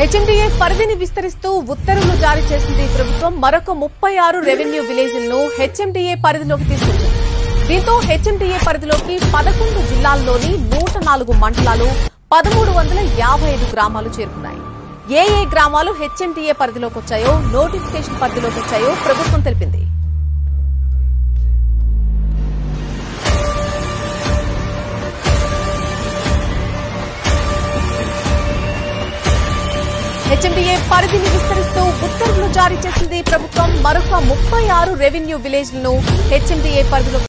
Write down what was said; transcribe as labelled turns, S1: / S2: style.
S1: HMDA పరిధిని విస్తరిస్తూ ఉత్తర్వులు జారీ చేసింది ప్రభుత్వం. మరొక 36 రెవెన్యూ విలేజ్లను హెచ్ఎండిఏ పరిధిలోకి తీసుకొచ్చింది. దీంతో హెచ్ఎండిఏ పరిధిలోకి 11 జిల్లాల్లోని 104 మండలాలు 1355 గ్రామాలు చేరుకున్నాయి. ఏ గ్రామాలు హెచ్ఎండిఏ పరిధిలోకి వచ్చాయో, నోటిఫికేషన్ పరిధిలోకి వచ్చాయో ప్రభుత్వం తెలిపింది. హెచ్ఎండిఏ పరిధిని విస్తరిస్తూ ఉత్తర్వులు జారీ చేసింది ప్రభుత్వం. మరొక 36 రెవెన్యూ విలేజ్లను హెచ్ఎండిఏ పరిధిలో